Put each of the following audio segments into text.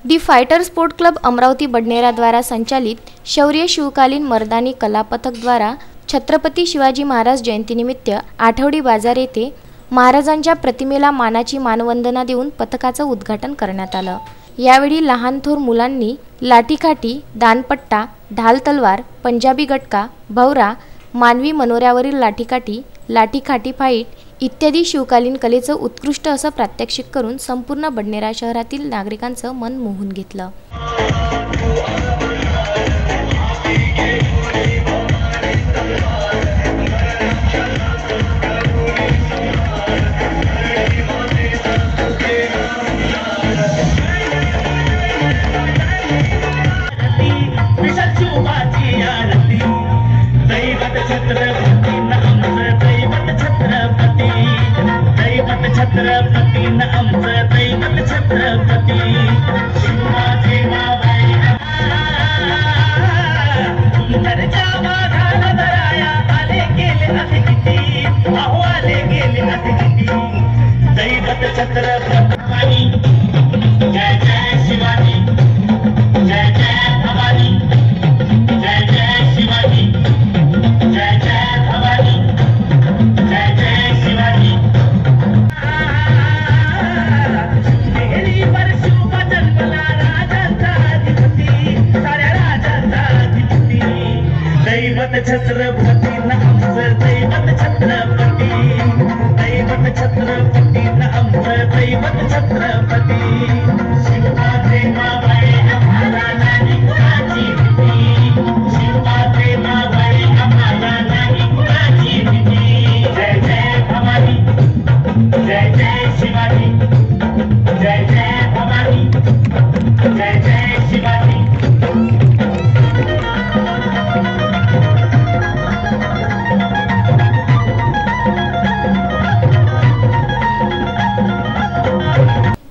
दी fighter sport club Amravati Badnera द्वारा संचालित शौर्य शिवकालीन मर्दानी कला पथक द्वारा छत्रपती शिवाजी महाराज जयंतीनिमित्त आठवडी बाजार येथे महाराजांच्या प्रतिमेला मानाची मानवंदना देऊन पथकाचं उद्घाटन करण्यात आलं। यावेळी लहान थोर मुलांनी लाठीकाठी, दानपट्टा, ढाल तलवार, पंजाबी गटका, भवरा, मानवी मनोऱ्यावरील लाठीकाठी, लाठीकाठी फाईट इत्यादी शिवकालीन कलेचं उत्कृष्ट असं प्रात्यक्षिक करून संपूर्ण बडनेरा शहरातील नागरिकांचं मन मोहून घेतलं। छत्रपती न आमचं दैवत छत्रपती शिवाजी घरच्या माघाला दराया आले गेले असे किती अहो आले गेले असे किती दैवत छत्रपती जय जय शिवाजी जय जय भवानी जय जय शिवाजी जय जय भवानी जय जय शिवाजी छत्रपती न आमचं दैवत छत्रपती दैवत छत्रपती न आमचं दैवत छत्रपती शिवाजी मावळे आम्हाला नाही कुणाची भीती शिवाजी मावळे आम्हाला नाही कुणाची भीती जय जय भवानी जय जय शिवाजी जय जय भवानी जय जय शिवाजी।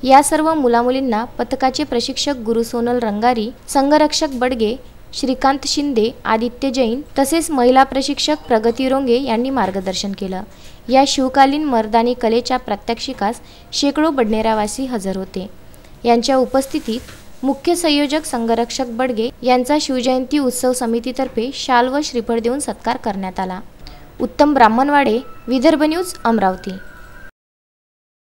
या सर्व मुलामुलींना पथकाचे प्रशिक्षक गुरु सोनल रंगारी, संघरक्षक बडगे, श्रीकांत शिंदे, आदित्य जैन तसेच महिला प्रशिक्षक प्रगती रोंगे यांनी मार्गदर्शन केलं। या शिवकालीन मर्दानी कलेच्या प्रात्यक्षिकास शेकडो बडनेरावासी हजर होते। यांच्या उपस्थितीत मुख्य संयोजक संघरक्षक बडगे यांचा शिवजयंती उत्सव समितीतर्फे शाल व श्रीफळ देऊन सत्कार करण्यात आला। उत्तम ब्राह्मणवाडे, विदर्भ न्यूज, अमरावती।